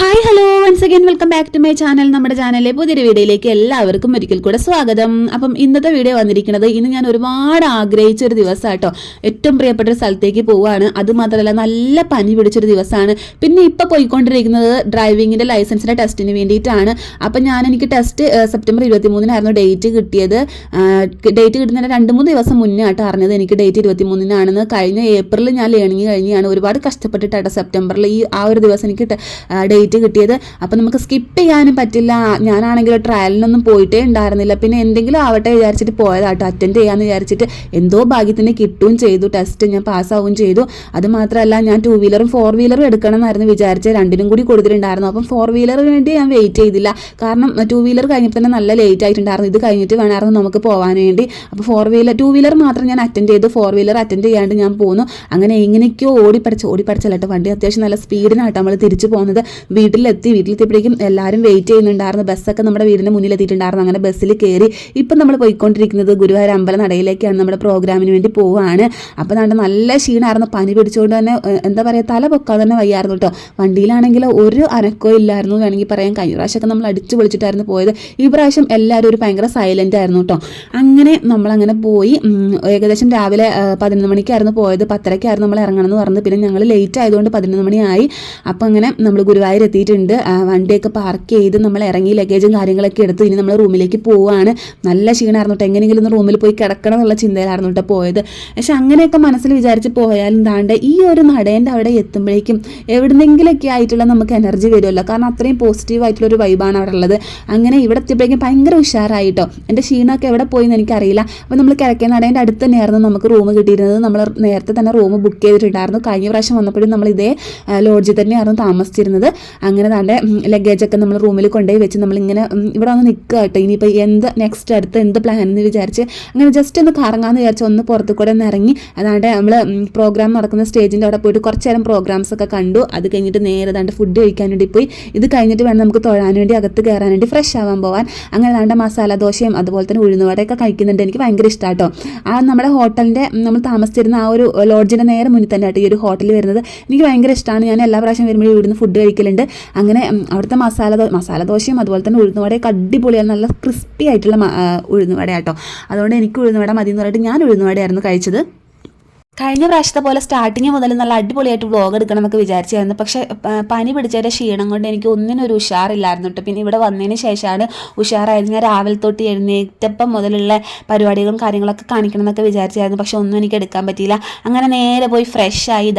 Hi hello once again welcome back to my channel. നമ്മുടെ ചാനലിലെ പുതിയൊരു വീഡിയോയിലേക്ക് എല്ലാവർക്കും ഒരിക്കൽ കൂടെ സ്വാഗതം. അപ്പം ഇന്നത്തെ വീഡിയോ വന്നിരിക്കുന്നത് ഇന്ന് ഞാൻ ഒരുപാട് ആഗ്രഹിച്ച ഒരു ദിവസമാട്ടോ. ഏറ്റവും പ്രിയപ്പെട്ട ഒരു സ്ഥലത്തേക്ക് പോവുകയാണ്. അതുമാത്രമല്ല നല്ല പനി പിടിച്ചൊരു ദിവസമാണ്. പിന്നെ ഇപ്പം പോയിക്കൊണ്ടിരിക്കുന്നത് ഡ്രൈവിങ്ങിൻ്റെ ലൈസൻസിൻ്റെ ടെസ്റ്റിന് വേണ്ടിയിട്ടാണ്. അപ്പം എനിക്ക് ടെസ്റ്റ് സെപ്റ്റംബർ 23-നായിരുന്നു ഡേറ്റ് കിട്ടിയത്. ഡേറ്റ് കിട്ടുന്നതിന് 2-3 ദിവസം മുന്നേ ആട്ടോ അറിഞ്ഞത് എനിക്ക് ഡേറ്റ് 23-നാണെന്ന്. കഴിഞ്ഞ ഏപ്രിലിൽ ഞാൻ ലേണിങ് കഴിഞ്ഞാണ്. ഒരുപാട് കഷ്ടപ്പെട്ടിട്ടാട്ടോ സെപ്റ്റംബറിൽ ആ ഒരു ദിവസം എനിക്ക് ഡേറ്റ് കിട്ടിയത്. അപ്പം നമുക്ക് സ്കിപ്പ് ചെയ്യാനും പറ്റില്ല. ഞാനാണെങ്കിൽ ട്രയലിനൊന്നും പോയിട്ടേ ഉണ്ടായിരുന്നില്ല. പിന്നെ എന്തെങ്കിലും ആവട്ടെ വിചാരിച്ചിട്ട് പോയതാട്ടോ. അറ്റൻഡ് ചെയ്യാമെന്ന് വിചാരിച്ചിട്ട് എന്തോ ഭാഗ്യത്തിന് കിട്ടുകയും ചെയ്തു. ടെസ്റ്റ് ഞാൻ പാസ്സാവുകയും ചെയ്തു. അതുമാത്രമല്ല ഞാൻ 2 വീലറും 4 വീലറും എടുക്കണം എന്നായിരുന്നു വിചാരിച്ചത്. രണ്ടിനും കൂടി കൊടുത്തിട്ടുണ്ടായിരുന്നു. അപ്പം 4 വീലറിന് വേണ്ടി ഞാൻ വെയിറ്റ് ചെയ്തില്ല. കാരണം 2 വീലർ കഴിഞ്ഞപ്പോൾ തന്നെ നല്ല ലേറ്റ് ആയിട്ടുണ്ടായിരുന്നു. ഇത് കഴിഞ്ഞിട്ട് വേണമായിരുന്നു നമുക്ക് പോകാൻ വേണ്ടി. അപ്പോൾ 2 വീലർ മാത്രം ഞാൻ അറ്റൻഡ് ചെയ്തു. 4 വീലർ അറ്റൻഡ് ചെയ്യാണ്ട് ഞാൻ പോന്നു. അങ്ങനെ എങ്ങനെയൊക്കെയോ ഓടിപ്പടിച്ചല്ലട്ടോ. വണ്ടി അത്യാവശ്യം നല്ല സ്പീഡിനാട്ടോ നമ്മൾ തിരിച്ചു പോകുന്നത്. വീട്ടിലെത്തിയപ്പോഴേക്കും എല്ലാവരും വെയിറ്റ് ചെയ്യുന്നുണ്ടായിരുന്നു. ബസ്സൊക്കെ നമ്മുടെ വീടിൻ്റെ മുന്നിലെത്തിയിട്ടുണ്ടായിരുന്നു. അങ്ങനെ ബസ്സിൽ കയറി ഇപ്പം നമ്മൾ പോയിക്കൊണ്ടിരിക്കുന്നത് ഗുരുവായൂർ അമ്പല നടയിലേക്കാണ്. നമ്മുടെ പ്രോഗ്രാമിന് വേണ്ടി പോവുകയാണ്. അപ്പോൾ നല്ല ക്ഷീണമായിരുന്നു. പനി പിടിച്ചുകൊണ്ട് തന്നെ എന്താ പറയുക, തല പൊക്കാതെ തന്നെ വയ്യായിരുന്നു കേട്ടോ. വണ്ടിയിലാണെങ്കിൽ ഒരു അനക്കവും ഇല്ലായിരുന്നു വേണമെങ്കിൽ പറയാം. കഴിഞ്ഞ പ്രാവശ്യമൊക്കെ നമ്മൾ അടിച്ചു പൊളിച്ചിട്ടായിരുന്നു പോയത്. ഈ പ്രാവശ്യം എല്ലാവരും ഒരു ഭയങ്കര സൈലൻ്റ് ആയിരുന്നു കേട്ടോ. അങ്ങനെ നമ്മളങ്ങനെ പോയി. ഏകദേശം രാവിലെ 11 മണിക്കായിരുന്നു പോയത്. 10:30 നമ്മൾ ഇറങ്ങണമെന്ന് പറഞ്ഞത്. പിന്നെ ഞങ്ങൾ ലേറ്റ് ആയതുകൊണ്ട് 11 മണിയായി. അപ്പോൾ അങ്ങനെ നമ്മൾ ഗുരുവായൂർ എത്തിയിട്ടുണ്ട്. വണ്ടിയൊക്കെ പാർക്ക് ചെയ്ത് നമ്മൾ ഇറങ്ങി ലഗേജും കാര്യങ്ങളൊക്കെ എടുത്ത് ഇനി നമ്മൾ റൂമിലേക്ക് പോവുകയാണ്. നല്ല ക്ഷീണമായിരുന്നു കേട്ടോ. എങ്ങനെയെങ്കിലും ഒന്ന് റൂമിൽ പോയി കിടക്കണം എന്നുള്ള ചിന്തയിലായിരുന്നു കേട്ടോ പോയത്. പക്ഷെ അങ്ങനെയൊക്കെ മനസ്സിൽ വിചാരിച്ച് പോയാലും താണ്ട് ഈ ഒരു നടേൻ്റെ അവിടെ എത്തുമ്പോഴേക്കും എവിടെന്നെങ്കിലൊക്കെ ആയിട്ടുള്ള നമുക്ക് എനർജി വരുമല്ലോ. കാരണം അത്രയും പോസിറ്റീവായിട്ടുള്ളൊരു വൈബാണ് അവിടെ ഉള്ളത്. അങ്ങനെ ഇവിടെ എത്തിയപ്പോഴേക്കും ഭയങ്കര ഉഷാറായിട്ടോ. എൻ്റെ ക്ഷീണമൊക്കെ എവിടെ പോയെന്ന് എനിക്കറിയില്ല. അപ്പോൾ നമ്മൾ കിഴക്കേ നടേൻ്റെ അടുത്ത് തന്നെയായിരുന്നു നമുക്ക് റൂം കിട്ടിയിരുന്നത്. നമ്മൾ നേരത്തെ തന്നെ റൂം ബുക്ക് ചെയ്തിട്ടുണ്ടായിരുന്നു. കഴിഞ്ഞ പ്രാവശ്യം വന്നപ്പോഴും നമ്മൾ ഇതേ ലോഡ്ജിൽ തന്നെയായിരുന്നു താമസിച്ചിരുന്നത്. അങ്ങനെ താണ്ടെ ലഗേജൊക്കെ നമ്മൾ റൂമിൽ കൊണ്ടുപോയി വെച്ച് നമ്മളിങ്ങനെ ഇവിടെ വന്ന് നിൽക്കുക കേട്ടോ. ഇനിയിപ്പോൾ അടുത്ത് എന്ത് പ്ലാൻ എന്ന് വിചാരിച്ച് അങ്ങനെ ജസ്റ്റ് ഒന്ന് കറങ്ങാമെന്ന് വിചാരിച്ച് ഒന്ന് പുറത്ത് കൂടെ ഒന്ന് ഇറങ്ങി. അതാണ്ട് നമ്മൾ പ്രോഗ്രാം നടക്കുന്ന സ്റ്റേജിൻ്റെ അവിടെ പോയിട്ട് കുറച്ച് നേരം പ്രോഗ്രാംസ് ഒക്കെ കണ്ടു. അത് കഴിഞ്ഞിട്ട് നേരെ ഫുഡ് കഴിക്കാൻ വേണ്ടി പോയി. ഇത് കഴിഞ്ഞിട്ട് വേണം നമുക്ക് തൊഴാൻ വേണ്ടി അകത്ത് കയറാൻ വേണ്ടി ഫ്രഷ് ആവാൻ പോകാൻ. അങ്ങനെ മസാല ദോശയും അതുപോലെ തന്നെ ഉഴുന്നുവടയൊക്കെ കഴിക്കുന്നുണ്ട്. എനിക്ക് ഭയങ്കര ഇഷ്ടമാട്ടോ. നമ്മുടെ ഹോട്ടലിൻ്റെ നമ്മൾ താമസിച്ചിരുന്ന ആ ഒരു ലോഡ്ജിൻ്റെ നേരെ മുന്നിൽ തന്നെ ആയിട്ട് ഈ ഒരു ഹോട്ടൽ വരുന്നത്. എനിക്ക് ഭയങ്കര ഇഷ്ടമാണ്. ഞാൻ എല്ലാ പ്രാവശ്യം വരുമ്പോഴും ഇവിടുന്ന് ഫുഡ് കഴിക്കലുണ്ട്. അങ്ങനെ അവിടുത്തെ മസാല ദോശയും അതുപോലെ തന്നെ ഉഴുന്നുവടയൊക്കെ അടിപൊളിയാണ്. നല്ല ക്രിസ്പി ആയിട്ടുള്ള ഉഴുന്നുവട കേട്ടോ. അതുകൊണ്ട് എനിക്ക് ഉഴുന്നുവട മതി എന്ന് പറഞ്ഞിട്ട് ഞാൻ ഉഴുന്നുവടയായിരുന്നു കഴിച്ചത്. കഴിഞ്ഞ പ്രാവശ്യത്തെ പോലെ സ്റ്റാർട്ടിങ് മുതൽ നല്ല അടിപൊളിയായിട്ട് വ്ളോഗ് എടുക്കണം എന്നൊക്കെ വിചാരിച്ചായിരുന്നു. പക്ഷേ പനി പിടിച്ചതിൻ്റെ ക്ഷീണം കൊണ്ട് എനിക്ക് ഒന്നിനൊരു ഉഷാറില്ലായിരുന്നു കേട്ടോ. പിന്നെ ഇവിടെ വന്നതിന് ശേഷമാണ് ഉഷാറായത്. ഞാൻ രാവിലെ തൊട്ട് എഴുന്നേറ്റപ്പം മുതലുള്ള പരിപാടികളും കാര്യങ്ങളൊക്കെ കാണിക്കണം എന്നൊക്കെ വിചാരിച്ചായിരുന്നു. പക്ഷെ ഒന്നും എനിക്ക് എടുക്കാൻ പറ്റിയില്ല. അങ്ങനെ നേരെ പോയി ഫ്രഷ് ആയി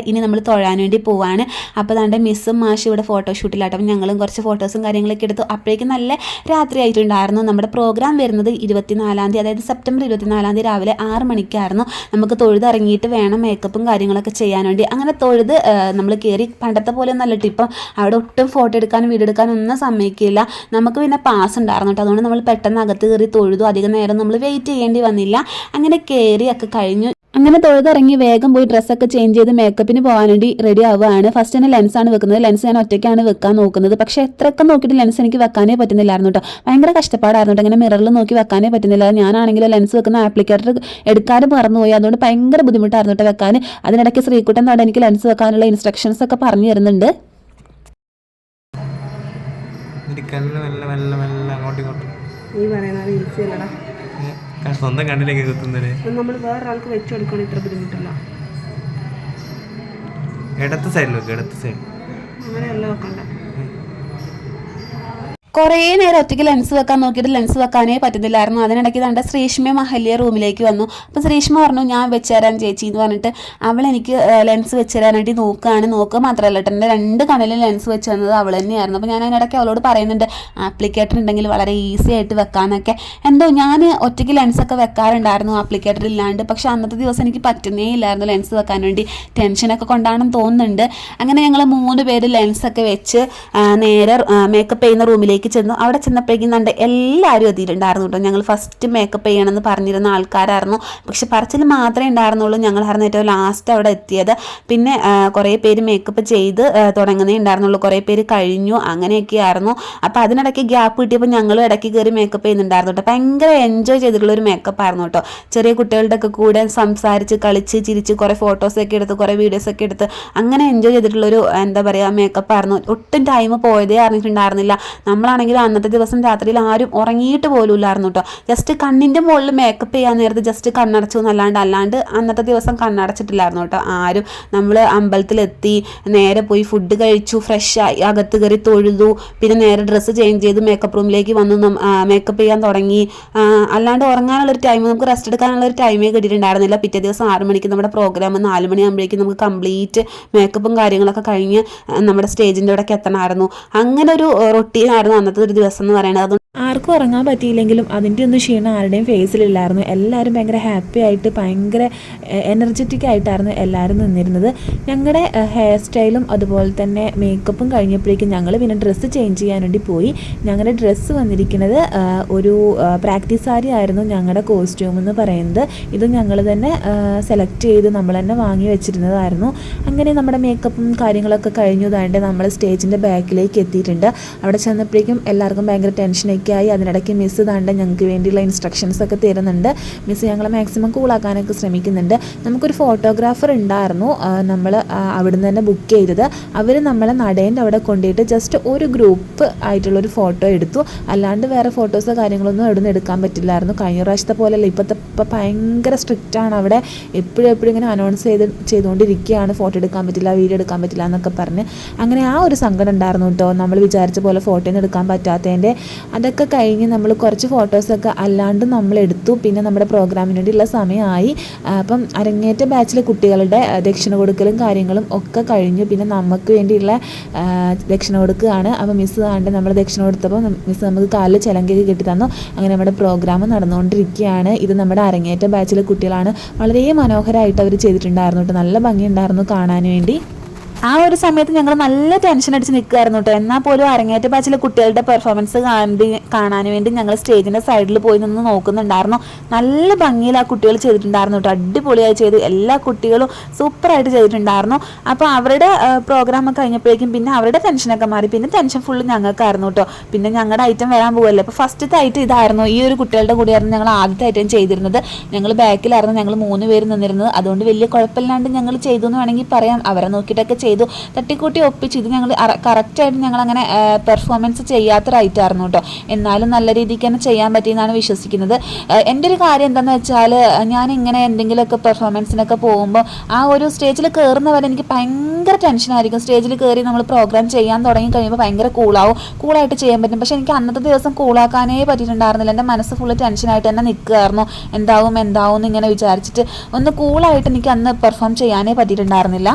ഇനി നമ്മൾ തൊഴാൻ വേണ്ടി പോവാണ്. അപ്പോൾ മിസ്സും മാഷും ഇവിടെ ഫോട്ടോഷൂട്ടിലാട്ടോ. അപ്പം ഞങ്ങളും കുറച്ച് ഫോട്ടോസും കാര്യങ്ങളൊക്കെ എടുത്തു. അപ്പോഴേക്കും നല്ല രാത്രി ആയിട്ടുണ്ടായിരുന്നു. നമ്മുടെ പ്രോഗ്രാം വരുന്നത് 24-ാം തീയതി, അതായത് സെപ്റ്റംബർ 24-ാം തീയതി രാവിലെ 6 മണിക്കായിരുന്നു. നമുക്ക് തൊഴുതിറങ്ങി വേണം മേക്കപ്പും കാര്യങ്ങളൊക്കെ ചെയ്യാൻ വേണ്ടി. അങ്ങനെ തൊഴുത് നമ്മൾ കയറി. പണ്ടത്തെ പോലെ നല്ല ടിപ്പം അവിടെ ഒട്ടും ഫോട്ടോ എടുക്കാനും വീഡിയോ എടുക്കാനും ഒന്നും സമ്മതിക്കില്ല. നമുക്ക് പിന്നെ പാസ് ഉണ്ടായിരുന്നു കേട്ടോ. അതുകൊണ്ട് നമ്മൾ പെട്ടെന്ന് അകത്ത് കയറി തൊഴുതു. അധികം നേരം നമ്മൾ വെയിറ്റ് ചെയ്യേണ്ടി വന്നില്ല. അങ്ങനെ കയറിയൊക്കെ കഴിഞ്ഞു. അങ്ങനെ തൊഴുതിറങ്ങി വേഗം പോയി ഡ്രസ്സൊക്കെ ചേഞ്ച് ചെയ്ത് മേക്കപ്പിന് പോകാൻ വേണ്ടി റെഡി ആവുകയാണ്. ഫസ്റ്റ് തന്നെ ലെൻസാണ് വെക്കുന്നത്. ലെൻസ് ഞാൻ ഒറ്റയ്ക്കാണ് വെക്കാൻ നോക്കുന്നത്. പക്ഷേ എത്രയൊക്കെ നോക്കിയിട്ട് ലെൻസ് എനിക്ക് വെക്കാനേ പറ്റുന്നില്ലായിരുന്നു കേട്ടോ. ഭയങ്കര കഷ്ടപ്പാടായിരുന്നു കേട്ടോ. അങ്ങനെ മിററിൽ നോക്കി വെക്കാനേ പറ്റുന്നില്ല. ഞാനാണെങ്കിൽ ലെൻസ് വെക്കുന്ന ആപ്ലിക്കേറ്റർ എടുക്കാനും മറന്നുപോയി. അതുകൊണ്ട് ഭയങ്കര ബുദ്ധിമുട്ടായിരുന്നു കേട്ടോ വെക്കാൻ. അതിനിടയ്ക്ക് ശ്രീകുട്ടൻ അവിടെ എനിക്ക് ലെൻസ് വെക്കാനുള്ള ഇൻസ്ട്രക്ഷൻസ് ഒക്കെ പറഞ്ഞു തരുന്നുണ്ട്. സ്വന്തം കണ്ണിലേക്ക് കുത്തുന്നത് നമ്മൾ വേറൊരാൾക്ക് വെച്ചു കൊടുക്കണം. ഇത്ര ബുദ്ധിമുട്ടില്ല. ഇടത്ത് സൈഡിൽ വെക്കുക. ഇടത്ത് സൈഡ് അങ്ങനെയല്ല വെക്കണ്ട. കുറേ നേരം ഒറ്റയ്ക്ക് ലെൻസ് വെക്കാൻ നോക്കിയിട്ട് ലെൻസ് വെക്കാനേ പറ്റുന്നില്ലായിരുന്നു. അതിനിടയ്ക്ക് ശ്രീഷ്മ മഹല്യ റൂമിലേക്ക് വന്നു. അപ്പോൾ ശ്രീഷ്മ പറഞ്ഞു ഞാൻ വെച്ചുതരാൻ ചേച്ചി എന്ന് പറഞ്ഞിട്ട് അവൾ എനിക്ക് ലെൻസ് വെച്ച് തരാനായിട്ട് നോക്കുക മാത്രമല്ല കേട്ടോ. എൻ്റെ 2 കണ്ണിലും ലെൻസ് വെച്ച് തന്നത് അവൾ തന്നെയായിരുന്നു. അപ്പോൾ ഞാൻ അതിനിടയ്ക്ക് അവളോട് പറയുന്നുണ്ട് ആപ്ലിക്കേറ്റർ ഉണ്ടെങ്കിൽ വളരെ ഈസി ആയിട്ട് വെക്കാനൊക്കെ. എന്തോ ഞാൻ ഒറ്റയ്ക്ക് ലെൻസൊക്കെ വെക്കാറുണ്ടായിരുന്നു ആപ്ലിക്കേറ്റർ ഇല്ലാണ്ട്. പക്ഷേ അന്നത്തെ ദിവസം എനിക്ക് പറ്റുന്നേ ഇല്ലായിരുന്നു ലെൻസ് വെക്കാൻ വേണ്ടി. ടെൻഷനൊക്കെ കൊണ്ടാണെന്ന് തോന്നുന്നുണ്ട്. അങ്ങനെ ഞങ്ങൾ 3 പേര് ലെൻസൊക്കെ വെച്ച് നേരെ മേക്കപ്പ് ചെയ്യുന്ന റൂമിലേക്ക് റൂമിലേക്ക് ചെന്നു. അവിടെ ചെന്നപ്പോഴേക്കും കണ്ട് എല്ലാവരും എത്തിയിട്ടുണ്ടായിരുന്നു കേട്ടോ. ഞങ്ങൾ ഫസ്റ്റ് മേക്കപ്പ് ചെയ്യണമെന്ന് പറഞ്ഞിരുന്ന ആൾക്കാരായിരുന്നു. പക്ഷെ പറച്ചിൽ മാത്രമേ ഉണ്ടായിരുന്നുള്ളൂ. ഞങ്ങളായിരുന്നു ഏറ്റവും ലാസ്റ്റ് അവിടെ എത്തിയത്. പിന്നെ കുറേ പേര് മേക്കപ്പ് ചെയ്ത് തുടങ്ങുന്നേ ഉണ്ടായിരുന്നുള്ളൂ. കുറേ പേര് കഴിഞ്ഞു, അങ്ങനെയൊക്കെ ആയിരുന്നു. അപ്പോൾ അതിനിടയ്ക്ക് ഗ്യാപ്പ് കിട്ടിയപ്പോൾ ഞങ്ങളും ഇടയ്ക്ക് കയറി മേക്കപ്പ് ചെയ്യുന്നുണ്ടായിരുന്നു കേട്ടോ. ഭയങ്കര എൻജോയ് ചെയ്തിട്ടുള്ളൊരു മേക്കപ്പ് ആയിരുന്നു കേട്ടോ. ചെറിയ കുട്ടികളുടെ ഒക്കെ കൂടെ സംസാരിച്ച് കളിച്ച് ചിരിച്ച് കുറേ ഫോട്ടോസൊക്കെ എടുത്ത് കുറേ വീഡിയോസൊക്കെ എടുത്ത് അങ്ങനെ എൻജോയ് ചെയ്തിട്ടുള്ളൊരു എന്താ പറയുക മേക്കപ്പ് ആയിരുന്നു. ഒട്ടും ടൈം പോയതേ അറിഞ്ഞിട്ടുണ്ടായിരുന്നില്ല. നമ്മളാണെങ്കിൽ അന്നത്തെ ദിവസം രാത്രിയിൽ ആരും ഉറങ്ങിയിട്ട് പോലും ഇല്ലായിരുന്നു കേട്ടോ. ജസ്റ്റ് കണ്ണിൻ്റെ മുകളിൽ മേക്കപ്പ് ചെയ്യാൻ നേരത്ത് ജസ്റ്റ് കണ്ണടച്ചു എന്നല്ലാണ്ട് അന്നത്തെ ദിവസം കണ്ണടച്ചിട്ടില്ലായിരുന്നു കേട്ടോ ആരും. നമ്മൾ അമ്പലത്തിലെത്തി, നേരെ പോയി ഫുഡ് കഴിച്ചു, ഫ്രഷായി അകത്ത് കയറി തൊഴുതു, പിന്നെ നേരെ ഡ്രസ്സ് ചേഞ്ച് ചെയ്ത് മേക്കപ്പ് റൂമിലേക്ക് വന്ന് മേക്കപ്പ് ചെയ്യാൻ തുടങ്ങി. അല്ലാണ്ട് ഉറങ്ങാനുള്ളൊരു ടൈം, നമുക്ക് റെസ്റ്റ് എടുക്കാനുള്ളൊരു ടൈമേ കിട്ടിയിട്ടുണ്ടായിരുന്നില്ല. പിറ്റേ ദിവസം 6 മണിക്ക് നമ്മുടെ പ്രോഗ്രാം 4 മണിയാകുമ്പോഴേക്കും നമുക്ക് കംപ്ലീറ്റ് മേക്കപ്പും കാര്യങ്ങളൊക്കെ കഴിഞ്ഞ് നമ്മുടെ സ്റ്റേജിൻ്റെ അവിടേക്ക് എത്തണമായിരുന്നു. അങ്ങനെ ഒരു റൊട്ടീനായിരുന്നു അന്നത്തെ ഒരു ദിവസം എന്ന് പറയുന്നത്. ആർക്കും ഉറങ്ങാൻ പറ്റിയില്ലെങ്കിലും അതിൻ്റെ ഒന്നും ക്ഷീണം ആരുടെയും ഫേസിലില്ലായിരുന്നു. എല്ലാവരും ഭയങ്കര ഹാപ്പി ആയിട്ട് ഭയങ്കര എനർജറ്റിക് ആയിട്ടായിരുന്നു എല്ലാവരും നിന്നിരുന്നത്. ഞങ്ങളുടെ ഹെയർ സ്റ്റൈലും അതുപോലെ തന്നെ മേക്കപ്പും കഴിഞ്ഞപ്പോഴേക്കും ഞങ്ങൾ പിന്നെ ഡ്രസ്സ് ചേഞ്ച് ചെയ്യാൻ വേണ്ടി പോയി. ഞങ്ങളുടെ ഡ്രസ്സ് വന്നിരിക്കുന്നത് ഒരു പ്രാക്ടീസ് സാരി ആയിരുന്നു ഞങ്ങളുടെ കോസ്റ്റ്യൂം എന്ന് പറയുന്നത്. ഇത് ഞങ്ങൾ തന്നെ സെലക്ട് ചെയ്ത് നമ്മൾ തന്നെ വാങ്ങി വെച്ചിരുന്നതായിരുന്നു. അങ്ങനെ നമ്മുടെ മേക്കപ്പും കാര്യങ്ങളൊക്കെ കഴിഞ്ഞതായിട്ട് നമ്മൾ സ്റ്റേജിൻ്റെ ബാക്കിലേക്ക് എത്തിയിട്ടുണ്ട്. അവിടെ ചെന്നപ്പോഴേക്കും എല്ലാവർക്കും ഭയങ്കര ടെൻഷനൊക്കെ ആയി. അതിനിടയ്ക്ക് മിസ്സ് താണ്ട ഞങ്ങൾക്ക് വേണ്ടിയുള്ള ഇൻസ്ട്രക്ഷൻസ് ഒക്കെ തരുന്നുണ്ട്. മിസ്സ് ഞങ്ങളെ മാക്സിമം കൂളാക്കാനൊക്കെ ശ്രമിക്കുന്നുണ്ട്. നമുക്കൊരു ഫോട്ടോഗ്രാഫർ ഉണ്ടായിരുന്നു, നമ്മൾ അവിടുന്ന് തന്നെ ബുക്ക് ചെയ്തത്. അവർ നമ്മളെ നടേൻ്റെ അവിടെ കൊണ്ടുപോയിട്ട് ജസ്റ്റ് ഒരു ഗ്രൂപ്പ് ആയിട്ടുള്ളൊരു ഫോട്ടോ എടുത്തു. അല്ലാണ്ട് വേറെ ഫോട്ടോസോ കാര്യങ്ങളൊന്നും അവിടെ നിന്ന് എടുക്കാൻ പറ്റില്ലായിരുന്നു. കഴിഞ്ഞ പ്രാവശ്യത്തെ പോലെയല്ല, ഇപ്പോൾ ഭയങ്കര സ്ട്രിക്റ്റാണ് അവിടെ. എപ്പോഴും ഇങ്ങനെ അനൗൺസ് ചെയ്തുകൊണ്ടിരിക്കുകയാണ്, ഫോട്ടോ എടുക്കാൻ പറ്റില്ല, വീഡിയോ എടുക്കാൻ പറ്റില്ല എന്നൊക്കെ പറഞ്ഞ്. അങ്ങനെ ആ ഒരു സങ്കടം ഉണ്ടായിരുന്നു കേട്ടോ, നമ്മൾ വിചാരിച്ച പോലെ ഫോട്ടോ ഒന്നും എടുക്കാൻ പറ്റാത്തതിൻ്റെ. അതൊക്കെ കഴിഞ്ഞ് നമ്മൾ കുറച്ച് ഫോട്ടോസൊക്കെ അല്ലാണ്ട് നമ്മൾ എടുത്തു. പിന്നെ നമ്മുടെ പ്രോഗ്രാമിന് വേണ്ടിയുള്ള സമയമായി. അപ്പം അരങ്ങേറ്റ ബാച്ചിലെ കുട്ടികളുടെ ദക്ഷിണ കൊടുക്കലും കാര്യങ്ങളും ഒക്കെ കഴിഞ്ഞു. പിന്നെ നമുക്ക് വേണ്ടിയുള്ള ദക്ഷിണ കൊടുക്കുകയാണ്. അപ്പോൾ മിസ്സ് കണ്ട് നമ്മൾ ദക്ഷിണ കൊടുത്തപ്പോൾ മിസ്സ് നമുക്ക് കാലിൽ ചിലങ്കയൊക്കെ കെട്ടി തന്നു. അങ്ങനെ നമ്മുടെ പ്രോഗ്രാം നടന്നുകൊണ്ടിരിക്കുകയാണ്. ഇത് നമ്മുടെ അരങ്ങേറ്റ ബാച്ചിലെ കുട്ടികളാണ്. വളരെ മനോഹരമായിട്ട് അവർ ചെയ്തിട്ടുണ്ടായിരുന്നു കേട്ടോ. നല്ല ഭംഗിയുണ്ടായിരുന്നു കാണാൻ വേണ്ടി. ആ ഒരു സമയത്ത് ഞങ്ങൾ നല്ല ടെൻഷൻ അടിച്ച് നിൽക്കുമായിരുന്നു കേട്ടോ. എന്നാൽ പോലും അരങ്ങേറ്റ ബാച്ചിലെ കുട്ടികളുടെ പെർഫോമൻസ് കാണാൻ വേണ്ടി ഞങ്ങൾ സ്റ്റേജിൻ്റെ സൈഡിൽ പോയി നിന്ന് നോക്കുന്നുണ്ടായിരുന്നു. നല്ല ഭംഗിയിൽ ആ കുട്ടികൾ ചെയ്തിട്ടുണ്ടായിരുന്നു കേട്ടോ. അടിപൊളിയായി ചെയ്തു. എല്ലാ കുട്ടികളും സൂപ്പറായിട്ട് ചെയ്തിട്ടുണ്ടായിരുന്നു. അപ്പോൾ അവരുടെ പ്രോഗ്രാം കഴിഞ്ഞപ്പോഴേക്കും പിന്നെ അവരുടെ ടെൻഷനൊക്കെ മാറി. പിന്നെ ടെൻഷൻ ഫുള്ള് ഞങ്ങൾക്കായിരുന്നു കേട്ടോ. പിന്നെ ഞങ്ങളുടെ ഐറ്റം വരാൻ പോകുമല്ലോ. അപ്പോൾ ഫസ്റ്റത്തെ ഐറ്റം ഇതായിരുന്നു. ഈ ഒരു കുട്ടികളുടെ കൂടെയായിരുന്നു ഞങ്ങൾ ആദ്യത്തെ ഐറ്റം ചെയ്തിരുന്നത്. ഞങ്ങൾ ബാക്കിലായിരുന്നു, ഞങ്ങൾ 3 പേര് നിന്നിരുന്നത്. അതുകൊണ്ട് വലിയ കുഴപ്പമില്ലാണ്ട് ഞങ്ങൾ ചെയ്തു എന്ന് വേണമെങ്കിൽ പറയാം. അവരെ നോക്കിയിട്ടൊക്കെ ചെയ്തു, തട്ടിക്കൂട്ടി ഒപ്പിച്ച്. ഇത് ഞങ്ങൾ കറക്റ്റായിട്ട് ഞങ്ങളങ്ങനെ പെർഫോമൻസ് ചെയ്യാത്തൊരൈറ്റായിരുന്നു കേട്ടോ. എന്നാലും നല്ല രീതിക്ക് തന്നെ ചെയ്യാൻ പറ്റിയെന്നാണ് വിശ്വസിക്കുന്നത്. എൻ്റെ ഒരു കാര്യം എന്താണെന്ന് വെച്ചാൽ, ഞാനിങ്ങനെ എന്തെങ്കിലുമൊക്കെ പെർഫോമൻസിനൊക്കെ പോകുമ്പോൾ ആ ഒരു സ്റ്റേജിൽ കയറുന്നവരെ എനിക്ക് ഭയങ്കര ടെൻഷനായിരിക്കും. സ്റ്റേജിൽ കയറി നമ്മൾ പ്രോഗ്രാം ചെയ്യാൻ തുടങ്ങി കഴിയുമ്പോൾ ഭയങ്കര കൂളായിട്ട് ചെയ്യാൻ പറ്റും. പക്ഷേ എനിക്ക് അന്നത്തെ ദിവസം കൂളാക്കാനേ പറ്റിയിട്ടുണ്ടായിരുന്നില്ല. എൻ്റെ മനസ്സ് ഫുള്ള് ടെൻഷനായിട്ട് തന്നെ നിൽക്കുകയായിരുന്നു. എന്താവും എന്ന് ഇങ്ങനെ വിചാരിച്ചിട്ട് ഒന്ന് കൂളായിട്ട് എനിക്ക് അന്ന് പെർഫോം ചെയ്യാനേ പറ്റിയിട്ടുണ്ടായിരുന്നില്ല.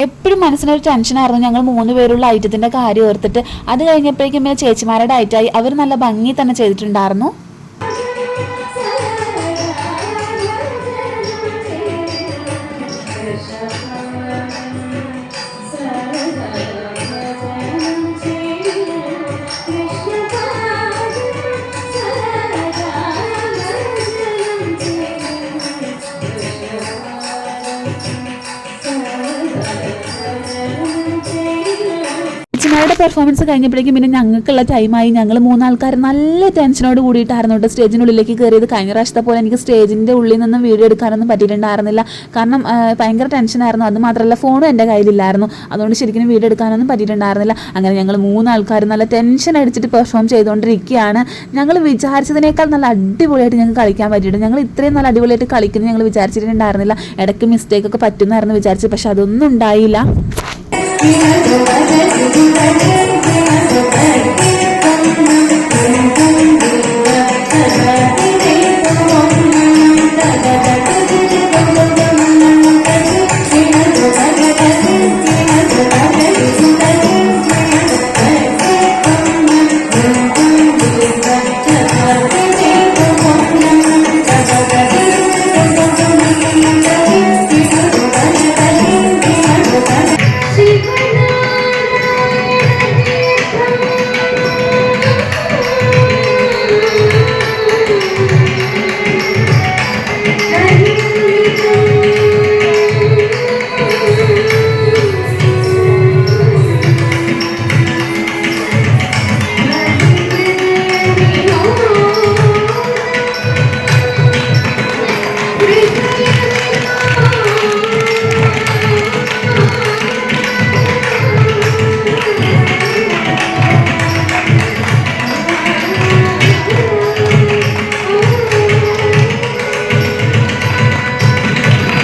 എപ്പോഴും മനസ്സിനൊരു ടെൻഷനായിരുന്നു ഞങ്ങൾ 3 പേരുള്ള ഐറ്റത്തിൻ്റെ കാര്യം ഓർത്തിട്ട്. അത് കഴിഞ്ഞപ്പോഴേക്കും പിന്നെ ചേച്ചിമാരുടെ ഐറ്റമായി. അവർ നല്ല ഭംഗി തന്നെ ചെയ്തിട്ടുണ്ടായിരുന്നു. അവരുടെ പെർഫോമൻസ് കഴിഞ്ഞപ്പോഴേക്കും പിന്നെ ഞങ്ങൾക്കുള്ള ടൈമായി. ഞങ്ങൾ മൂന്നാൾക്കാർ നല്ല ടെൻഷനോട് കൂടിയിട്ടായിരുന്നു കേട്ടോ സ്റ്റേജിനുള്ളിലേക്ക് കയറിയത്. കഴിഞ്ഞ പ്രാവശ്യത്തെ പോലെ എനിക്ക് സ്റ്റേജിൻ്റെ ഉള്ളിൽ നിന്നും വീഡിയോ എടുക്കാനൊന്നും പറ്റിയിട്ടുണ്ടായിരുന്നില്ല. കാരണം ഭയങ്കര ടെൻഷനായിരുന്നു. അത് മാത്രമല്ല ഫോണും എൻ്റെ കയ്യിലില്ലായിരുന്നു. അതുകൊണ്ട് ശരിക്കും വീഡിയോ എടുക്കാനൊന്നും പറ്റിയിട്ടുണ്ടായിരുന്നില്ല. അങ്ങനെ ഞങ്ങൾ മൂന്നാൾക്കാർ നല്ല ടെൻഷൻ അടിച്ചിട്ട് പെർഫോം ചെയ്തുകൊണ്ടിരിക്കുകയാണ്. ഞങ്ങൾ വിചാരിച്ചതിനേക്കാൾ നല്ല അടിപൊളിയായിട്ട് ഞങ്ങൾക്ക് കളിക്കാൻ പറ്റിയിട്ടുണ്ട്. ഞങ്ങൾ ഇത്രയും നല്ല അടിപൊളിയായിട്ട് കളിക്കുന്നത് ഞങ്ങൾ വിചാരിച്ചിട്ടുണ്ടായിരുന്നില്ല. ഇടയ്ക്ക് മിസ്റ്റേക്കൊക്കെ പറ്റുമെന്നായിരുന്നു വിചാരിച്ചത്. പക്ഷെ അതൊന്നും ഉണ്ടായില്ല.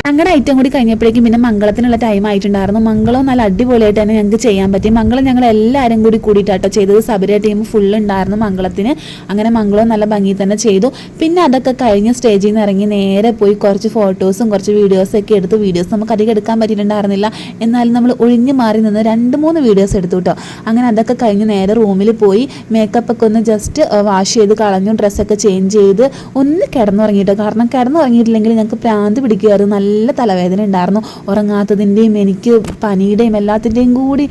ഞങ്ങളുടെ ഐറ്റം കൂടി കഴിഞ്ഞപ്പോഴേക്കും പിന്നെ മംഗളത്തിനുള്ള ടൈം ആയിട്ടുണ്ടായിരുന്നു. മംഗളം നല്ല അടിപൊളിയായിട്ട് തന്നെ ഞങ്ങൾക്ക് ചെയ്യാൻ പറ്റി. മംഗളം ഞങ്ങൾ എല്ലാവരും കൂടി കൂടിയിട്ടാട്ടോ ചെയ്തത്. സബരിയ ടീം ഫുള്ള് ഉണ്ടായിരുന്നു മംഗളത്തിന്. അങ്ങനെ മംഗളം നല്ല ഭംഗി തന്നെ ചെയ്തു. പിന്നെ അതൊക്കെ കഴിഞ്ഞ് സ്റ്റേജിൽ നിന്ന് ഇറങ്ങി നേരെ പോയി കുറച്ച് ഫോട്ടോസും കുറച്ച് വീഡിയോസൊക്കെ എടുത്തു. വീഡിയോസ് നമുക്ക് അധികം എടുക്കാൻ പറ്റിയിട്ടുണ്ടായിരുന്നില്ല. എന്നാലും നമ്മൾ ഒഴിഞ്ഞു മാറി നിന്ന് 2-3 വീഡിയോസ് എടുത്തു കേട്ടോ. അങ്ങനെ അതൊക്കെ കഴിഞ്ഞ് നേരെ റൂമിൽ പോയി മേക്കപ്പൊക്കെ ഒന്ന് ജസ്റ്റ് വാഷ് ചെയ്ത് കളഞ്ഞു. ഡ്രസ്സൊക്കെ ചേഞ്ച് ചെയ്ത് ഒന്ന് കിടന്നുറങ്ങിയിട്ടോ. കാരണം കിടന്നുറങ്ങിയിട്ടില്ലെങ്കിൽ ഞങ്ങൾക്ക് പ്രാന്ത് പിടിക്കുകയായിരുന്നു. നല്ല തലവേദന ഉണ്ടായിരുന്നു. ഉറങ്ങാത്തതിൻ്റെയും എനിക്ക് പനിയുടെയും എല്ലാത്തിൻ്റെയും കൂടി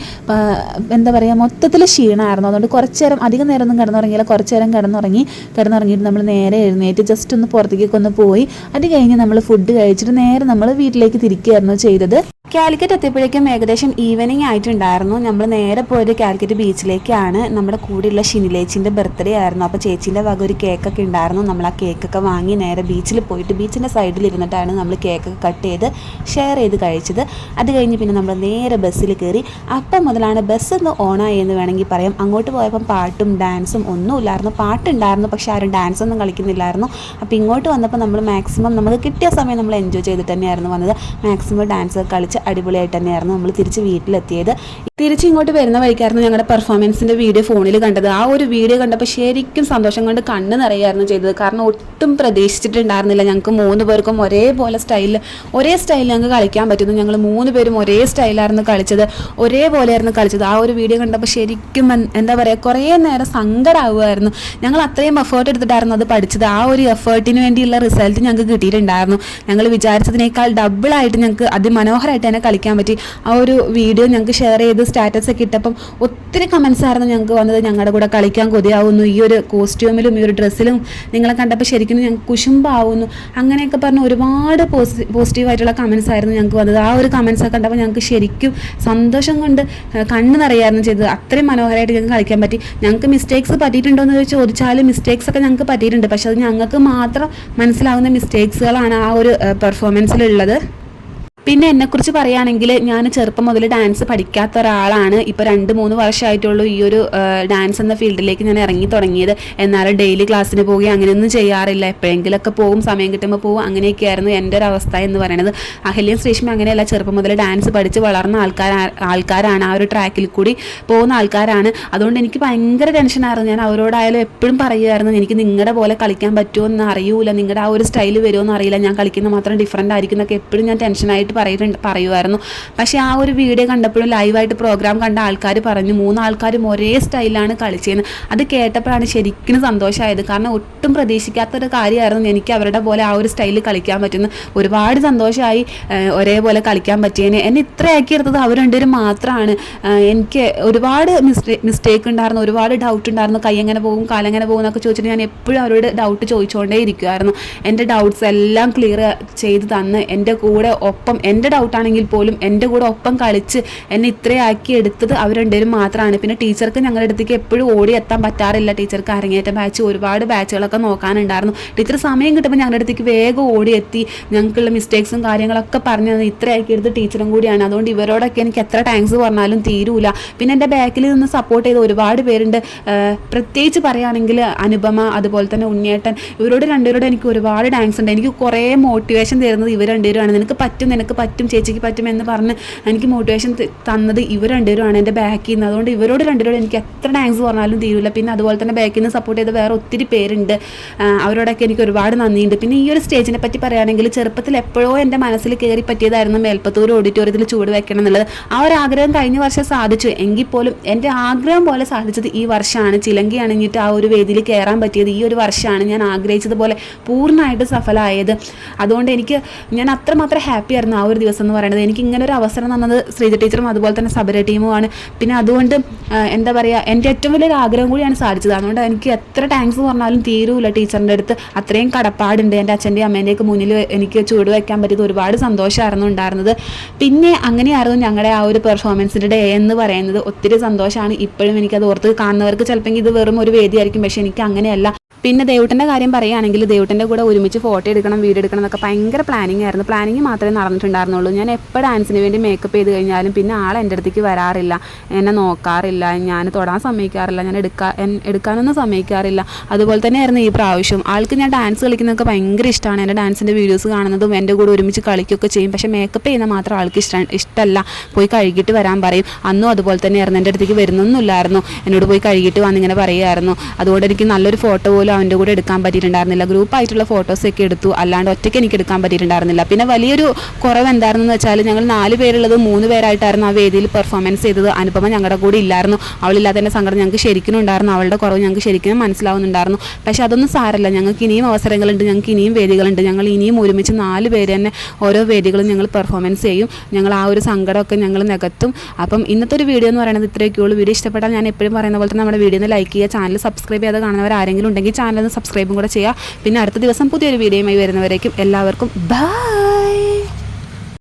എന്താ പറയുക മൊത്തത്തിൽ ക്ഷീണമായിരുന്നു. അതുകൊണ്ട് കുറച്ച് നേരം അധികം നേരമൊന്നും കിടന്നുറങ്ങിയില്ല. കുറച്ച് നേരം കിടന്നുറങ്ങിയിട്ട് നമ്മൾ നേരെ എഴുന്നേറ്റ് ജസ്റ്റ് ഒന്ന് പുറത്തേക്കൊക്കെ ഒന്ന് പോയി. അത് കഴിഞ്ഞ് നമ്മൾ ഫുഡ് കഴിച്ചിട്ട് നേരെ നമ്മൾ വീട്ടിലേക്ക് തിരിക്കുകയായിരുന്നു ചെയ്തത്. കാലിക്കറ്റ് എത്തിയപ്പോഴേക്കും ഏകദേശം ഈവനിങ് ആയിട്ടുണ്ടായിരുന്നു. നമ്മൾ നേരെ പോയത് കാലിക്കറ്റ് ബീച്ചിലേക്കാണ്. നമ്മുടെ കൂടെയുള്ള ഷിനിലേച്ചിൻ്റെ ബർത്ത്ഡേ ആയിരുന്നു. അപ്പോൾ ചേച്ചീൻ്റെ വക ഒരു കേക്കൊക്കെ ഉണ്ടായിരുന്നു. നമ്മൾ ആ കേക്കൊക്കെ വാങ്ങി നേരെ ബീച്ചിൽ പോയിട്ട് ബീച്ചിൻ്റെ സൈഡിൽ ഇരുന്നിട്ടാണ് നമ്മൾ കേക്കൊക്കെ കട്ട് ചെയ്ത് ഷെയർ ചെയ്ത് കഴിച്ചത്. അത് കഴിഞ്ഞ് പിന്നെ നമ്മൾ നേരെ ബസ്സിൽ കയറി. അപ്പം മുതലാണ് ബസ് ഒന്ന് ഓണായി എന്ന് വേണമെങ്കിൽ പറയാം. അങ്ങോട്ട് പോയപ്പം പാട്ടും ഡാൻസും ഒന്നുമില്ലായിരുന്നു. പാട്ടുണ്ടായിരുന്നു, പക്ഷെ ആരും ഡാൻസൊന്നും കളിക്കുന്നില്ലായിരുന്നു. അപ്പോൾ ഇങ്ങോട്ട് വന്നപ്പോൾ നമ്മൾ മാക്സിമം നമുക്ക് കിട്ടിയ സമയം നമ്മൾ എൻജോയ് ചെയ്തിട്ട് തന്നെയായിരുന്നു വന്നത്. മാക്സിമം ഡാൻസൊക്കെ കളിച്ച് അടിപൊളിയായിട്ട് തന്നെയായിരുന്നു നമ്മൾ തിരിച്ച് വീട്ടിലെത്തിയത്. തിരിച്ചിങ്ങോട്ട് വരുന്ന വഴിക്കായിരുന്നു ഞങ്ങളുടെ പെർഫോമൻസിൻ്റെ വീഡിയോ ഫോണിൽ കണ്ടത്. ആ ഒരു വീഡിയോ കണ്ടപ്പോൾ ശരിക്കും സന്തോഷം കൊണ്ട് കണ്ണ് നിറയായിരുന്നു ചെയ്തത്. കാരണം ഒട്ടും പ്രതീക്ഷിച്ചിട്ടുണ്ടായിരുന്നില്ല ഞങ്ങൾക്ക് 3 പേർക്കും ഒരേപോലെ ഒരേ സ്റ്റൈലിൽ ഞങ്ങൾക്ക് കളിക്കാൻ പറ്റുന്നു. ഞങ്ങൾ 3 പേരും ഒരേ സ്റ്റൈലായിരുന്നു കളിച്ചത്, ഒരേപോലെയായിരുന്നു കളിച്ചത്. ആ ഒരു വീഡിയോ കണ്ടപ്പോൾ ശരിക്കും എന്താ പറയുക കുറേ നേരം സങ്കടമാവുമായിരുന്നു. ഞങ്ങൾ അത്രയും എഫേർട്ട് എടുത്തിട്ടായിരുന്നു അത് പഠിച്ചത്. ആ ഒരു എഫേർട്ടിന് വേണ്ടിയുള്ള റിസൾട്ട് ഞങ്ങൾക്ക് കിട്ടിയിട്ടുണ്ടായിരുന്നു. ഞങ്ങൾ വിചാരിച്ചതിനേക്കാൾ ഡബിളായിട്ട് ഞങ്ങൾക്ക് അതിമനോഹരമായിട്ട് തന്നെ കളിക്കാൻ പറ്റി. ആ ഒരു വീഡിയോ ഞങ്ങൾക്ക് ഷെയർ ചെയ്ത് സ്റ്റാറ്റസ് ഒക്കെ ഇട്ടപ്പം ഒത്തിരി കമൻസ് ആയിരുന്നു ഞങ്ങൾക്ക് വന്നത്. ഞങ്ങളുടെ കൂടെ കളിക്കാൻ കൊതിയാവുന്നു, ഈ ഒരു കോസ്റ്റ്യൂമിലും ഈ ഒരു ഡ്രസ്സിലും നിങ്ങളെ കണ്ടപ്പോൾ ശരിക്കും ഞങ്ങൾക്ക് കുശുമ്പാവുന്നു, അങ്ങനെയൊക്കെ പറഞ്ഞ് ഒരുപാട് പോസിറ്റീവായിട്ടുള്ള കമൻസ് ആയിരുന്നു ഞങ്ങൾക്ക് വന്നത്. ആ ഒരു കമൻസ് ഒക്കെ കണ്ടപ്പോൾ ഞങ്ങൾക്ക് ശരിക്കും സന്തോഷം കൊണ്ട് കണ്ണ് നിറയായിരുന്നു ചെയ്തത്. അത്രയും മനോഹരമായിട്ട് ഞങ്ങൾക്ക് കളിക്കാൻ പറ്റി. ഞങ്ങൾക്ക് മിസ്റ്റേക്സ് പറ്റിയിട്ടുണ്ടോ എന്ന് ചോദിച്ചാൽ മിസ്റ്റേക്സ് ഒക്കെ ഞങ്ങൾക്ക് പറ്റിയിട്ടുണ്ട്. പക്ഷെ അത് ഞങ്ങൾക്ക് മാത്രം മനസ്സിലാവുന്ന മിസ്റ്റേക്സുകളാണ് ആ ഒരു പെർഫോമൻസിലുള്ളത്. പിന്നെ എന്നെക്കുറിച്ച് പറയുകയാണെങ്കിൽ ഞാൻ ചെറുപ്പം മുതൽ ഡാൻസ് പഠിക്കാത്ത ഒരാളാണ്. ഇപ്പോൾ 2-3 വർഷമായിട്ടുള്ളൂ ഈ ഒരു ഡാൻസ് എന്ന ഫീൽഡിലേക്ക് ഞാൻ ഇറങ്ങി തുടങ്ങിയത്. എന്നാലും ഡെയിലി ക്ലാസ്സിന് പോവുകയും അങ്ങനെയൊന്നും ചെയ്യാറില്ല. എപ്പോഴെങ്കിലൊക്കെ പോകും, സമയം കിട്ടുമ്പോൾ പോകും. അങ്ങനെയൊക്കെയായിരുന്നു എൻ്റെ ഒരു അവസ്ഥ എന്ന് പറയുന്നത്. അഹല്യയും ശ്രീഷ്മ അങ്ങനെയല്ല, ചെറുപ്പം മുതൽ ഡാൻസ് പഠിച്ച് വളർന്ന ആൾക്കാരാണ്. ആ ഒരു ട്രാക്കിൽ കൂടി പോകുന്ന ആൾക്കാരാണ്. അതുകൊണ്ട് എനിക്ക് ഭയങ്കര ടെൻഷനായിരുന്നു. ഞാൻ അവരോടായാലും എപ്പോഴും പറയുമായിരുന്നു എനിക്ക് നിങ്ങളുടെ പോലെ കളിക്കാൻ പറ്റുമോ എന്ന് അറിയൂല, നിങ്ങളുടെ ആ ഒരു സ്റ്റൈൽ വരുമോ എന്ന് അറിയില്ല, ഞാൻ കളിക്കുന്ന മാത്രം ഡിഫറൻ്റ് ആയിരിക്കും എന്നൊക്കെ എപ്പോഴും ഞാൻ ടെൻഷനായിട്ട് പറയുമായിരുന്നു. പക്ഷേ ആ ഒരു വീഡിയോ കണ്ടപ്പോഴും ലൈവായിട്ട് പ്രോഗ്രാം കണ്ട ആൾക്കാർ പറഞ്ഞു 3 ആൾക്കാരും ഒരേ സ്റ്റൈലാണ് കളിച്ചതെന്ന്. അത് കേട്ടപ്പോഴാണ് ശരിക്കും സന്തോഷമായത്. കാരണം ഒട്ടും പ്രതീക്ഷിക്കാത്തൊരു കാര്യമായിരുന്നു എനിക്ക് അവരുടെ പോലെ ആ ഒരു സ്റ്റൈലിൽ കളിക്കാൻ പറ്റുന്നത്. ഒരുപാട് സന്തോഷമായി ഒരേപോലെ കളിക്കാൻ പറ്റിയതിന്. എന്നെ ഇത്രയാക്കി എടുത്തത് അവർ രണ്ടുപേരും മാത്രമാണ്. എനിക്ക് ഒരുപാട് മിസ്റ്റേക്ക് ഉണ്ടായിരുന്നു, ഒരുപാട് ഡൗട്ട് ഉണ്ടായിരുന്നു. കൈ എങ്ങനെ പോകും, കാലെങ്ങനെ പോകും എന്നൊക്കെ ചോദിച്ചിട്ട് ഞാൻ എപ്പോഴും അവരോട് ഡൗട്ട് ചോദിച്ചുകൊണ്ടേ ഇരിക്കുമായിരുന്നു. എൻ്റെ ഡൗട്ട്സ് എല്ലാം ക്ലിയർ ചെയ്ത് തന്ന് എൻ്റെ കൂടെ ഒപ്പം എൻ്റെ ഡൗട്ടാണെങ്കിൽ പോലും എൻ്റെ കൂടെ ഒപ്പം കളിച്ച് എന്നെ ഇത്രയാക്കി എടുത്തത് അവർ രണ്ടുപേരും മാത്രമാണ്. പിന്നെ ടീച്ചർക്ക് ഞങ്ങളുടെ അടുത്തേക്ക് എപ്പോഴും ഓടി എത്താൻ പറ്റാറില്ല. ടീച്ചർക്ക് അരങ്ങേറ്റ ബാച്ച് ഒരുപാട് ബാച്ചുകളൊക്കെ നോക്കാനുണ്ടായിരുന്നു. ടീച്ചർ സമയം കിട്ടുമ്പോൾ ഞങ്ങളുടെ അടുത്തേക്ക് വേഗം ഓടിയെത്തി ഞങ്ങൾക്കുള്ള മിസ്റ്റേക്സും കാര്യങ്ങളൊക്കെ പറഞ്ഞു തന്നെ ഇത്രയാക്കി എടുത്ത് ടീച്ചറും കൂടിയാണ്. അതുകൊണ്ട് ഇവരോടൊക്കെ എനിക്ക് എത്ര താങ്ക്സ് പറഞ്ഞാലും തീരൂല. പിന്നെ എൻ്റെ ബാക്കിൽ നിന്ന് സപ്പോർട്ട് ചെയ്ത ഒരുപാട് പേരുണ്ട്. പ്രത്യേകിച്ച് പറയുകയാണെങ്കിൽ അനുപമ, അതുപോലെ തന്നെ ഉണ്ണിയേട്ടൻ, ഇവരോട് രണ്ടുപേരോട് എനിക്ക് ഒരുപാട് താങ്ക്സ് ഉണ്ട്. എനിക്ക് കുറേ മോട്ടിവേഷൻ തരുന്നത് ഇവർ രണ്ടുപേരുമാണ്. നിനക്ക് പറ്റും, ചേച്ചിക്ക് പറ്റും എന്ന് പറഞ്ഞ് എനിക്ക് മോട്ടിവേഷൻ തന്നത് ഇവർ രണ്ടുപേരുമാണ് എൻ്റെ ബാക്കിൽ നിന്ന്. അതുകൊണ്ട് ഇവരോട് രണ്ടുപേരോട് എനിക്ക് എത്ര താങ്ക്സ് പറഞ്ഞാലും തീരില്ല. പിന്നെ അതുപോലെ തന്നെ ബാക്കിൽ നിന്ന് സപ്പോർട്ട് ചെയ്ത വേറെ ഒത്തിരി പേരുണ്ട്. അവരോടൊക്കെ എനിക്ക് ഒരുപാട് നന്ദിയുണ്ട്. പിന്നെ ഈ ഒരു സ്റ്റേജിനെ പറ്റി പറയുകയാണെങ്കിൽ ചെറുപ്പത്തിൽ എപ്പോഴോ എൻ്റെ മനസ്സിൽ കയറി പറ്റിയതായിരുന്നു മേൽപ്പത്തൂർ ഓഡിറ്റോറിയത്തിൽ ചൂട് വെക്കണം എന്നുള്ളത്. ആ ഒരു ആഗ്രഹം കഴിഞ്ഞ വർഷം സാധിച്ചു. എങ്കിൽ പോലും എൻ്റെ ആഗ്രഹം പോലെ സാധിച്ചത് ഈ വർഷമാണ്. ചിലങ്കി അണിഞ്ഞിട്ട് ആ ഒരു വേദിയിൽ കയറാൻ പറ്റിയത് ഈ ഒരു വർഷമാണ്. ഞാൻ ആഗ്രഹിച്ചതുപോലെ പൂർണ്ണമായിട്ട് സഫലമായത്. അതുകൊണ്ട് ഞാൻ അത്രമാത്രം ഹാപ്പി ആയിരുന്നു ആ ഒരു ദിവസം എന്ന് പറയുന്നത്. എനിക്ക് ഇങ്ങനെ ഒരു അവസരം തന്നത് ശ്രീജ ടീച്ചറും അതുപോലെ തന്നെ സബര ടീമുമാണ്. പിന്നെ അതുകൊണ്ട് എന്താ പറയുക, എൻ്റെ ഏറ്റവും വലിയൊരു ആഗ്രഹം കൂടിയാണ് സാധിച്ചത്. അതുകൊണ്ട് എനിക്ക് എത്ര താങ്ക്സ് പറഞ്ഞാലും തീരൂല ടീച്ചറിൻ്റെ അടുത്ത്. അത്രയും കടപ്പാടുണ്ട്. എൻ്റെ അച്ഛൻ്റെയും അമ്മേൻ്റെയൊക്കെ മുന്നിൽ എനിക്ക് ചൂട് വയ്ക്കാൻ പറ്റിയത് ഒരുപാട് സന്തോഷമായിരുന്നു ഉണ്ടായിരുന്നത്. പിന്നെ അങ്ങനെയായിരുന്നു ഞങ്ങളുടെ ആ ഒരു പെർഫോമൻസിൻ്റെ ഡേ എന്ന് പറയുന്നത്. ഒത്തിരി സന്തോഷമാണ്. ഇപ്പോഴും എനിക്കത് ഓർത്ത് കാണുന്നവർക്ക് ചിലപ്പോൾ ഇത് വെറും ഒരു വേദിയായിരിക്കും, പക്ഷേ എനിക്ക് അങ്ങനെയല്ല. പിന്നെ ദേവുട്ടൻ്റെ കാര്യം പറയുകയാണെങ്കിൽ ദേവുട്ടൻ്റെ കൂടെ ഒരുമിച്ച് ഫോട്ടോ എടുക്കണം, വീഡിയോ എടുക്കണം എന്നൊക്കെ ഭയങ്കര പ്ലാനിങ് മാത്രമേ നടന്നിട്ടുണ്ടായിരുന്നുള്ളൂ. ഞാൻ എപ്പോൾ ഡാൻസിന് വേണ്ടി മേക്കപ്പ് ചെയ്ത് കഴിഞ്ഞാലും പിന്നെ ആൾ എൻ്റെ അടുത്തേക്ക് വരാറില്ല, എന്നെ നോക്കാറില്ല, ഞാൻ തൊടാൻ സമ്മതിക്കാറില്ല, ഞാൻ എടുക്കാനൊന്നും സമ്മതിക്കാറില്ല. അതുപോലെ തന്നെയായിരുന്നു ഈ പ്രാവശ്യം. ആൾക്ക് ഞാൻ ഡാൻസ് കളിക്കുന്നതൊക്കെ ഭയങ്കര ഇഷ്ടമാണ്. എൻ്റെ ഡാൻസിൻ്റെ വീഡിയോസ് കാണുന്നതും എൻ്റെ കൂടെ ഒരുമിച്ച് കളിക്കുകയൊക്കെ ചെയ്യും. പക്ഷേ മേക്കപ്പ് ചെയ്യുന്ന മാത്രം ആൾക്ക് ഇഷ്ടമല്ല. പോയി കഴുകിയിട്ട് വരാൻ പറയും. അന്നും അതുപോലെ തന്നെയായിരുന്നു. എൻ്റെ അടുത്തേക്ക് വരുന്നൊന്നുമില്ലായിരുന്നു. എന്നോട് പോയി കഴുകിയിട്ട് വന്നിങ്ങനെ പറയുമായിരുന്നു. അതുകൊണ്ട് എനിക്ക് നല്ലൊരു ഫോട്ടോ പോലും അവൻ്റെ കൂടെ എടുക്കാൻ പറ്റിയിട്ടുണ്ടായിരുന്നില്ല. ഗ്രൂപ്പായിട്ടുള്ള ഫോട്ടോസൊക്കെ എടുത്തു, അല്ലാണ്ട് ഒറ്റയ്ക്ക് എനിക്ക് എടുക്കാൻ പറ്റിയിട്ടുണ്ടായിരുന്നില്ല. പിന്നെ വലിയൊരു കുറവ് എന്തായിരുന്നെന്ന് വെച്ചാൽ ഞങ്ങൾ 4 പേരുള്ളത് 3 പേരായിട്ടായിരുന്നു ആ വേദിയിൽ പെർഫോമൻസ് ചെയ്തത്. അനുപമ ഞങ്ങളുടെ കൂടെ ഇല്ലായിരുന്നു. അവളില്ലാത്തതിൻ്റെ സങ്കടം ഞങ്ങൾക്ക് ശരിക്കും ഉണ്ടായിരുന്നു. അവളുടെ കുറവ് ഞങ്ങൾക്ക് ശരിക്കും മനസ്സിലാവുന്നുണ്ടായിരുന്നു. പക്ഷേ അതൊന്നും സാരമില്ല. ഞങ്ങൾക്ക് ഇനിയും അവസരങ്ങളുണ്ട്, ഞങ്ങൾക്ക് ഇനിയും വേദികളുണ്ട്. ഞങ്ങൾ ഇനിയും ഒരുമിച്ച് 4 പേര് തന്നെ ഓരോ വേദികളും ഞങ്ങൾ പെർഫോമൻസ് ചെയ്യും. ഞങ്ങൾ ആ ഒരു സങ്കടമൊക്കെ ഞങ്ങൾ നികത്തും. അപ്പം ഇന്നത്തെ ഒരു വീഡിയോ എന്ന് പറയുന്നത് ഇത്രയൊക്കെയുള്ളൂ. വീഡിയോ ഇഷ്ടപ്പെട്ടാൽ ഞാൻ എപ്പോഴും പറയുന്ന പോലെ തന്നെ നമ്മുടെ വീഡിയോന്ന് ലൈക്ക് ചെയ്യുക, ചാനൽ സബ്സ്ക്രൈബ് ചെയ്ത് കാണുന്നവർ ആരെങ്കിലും ഉണ്ടെങ്കിൽ ചാനൽ സബ്സ്ക്രൈബും കൂടെ ചെയ്യുക. പിന്നെ അടുത്ത ദിവസം പുതിയൊരു വീഡിയോയുമായി വരുന്നവരേക്കും എല്ലാവർക്കും ബൈ.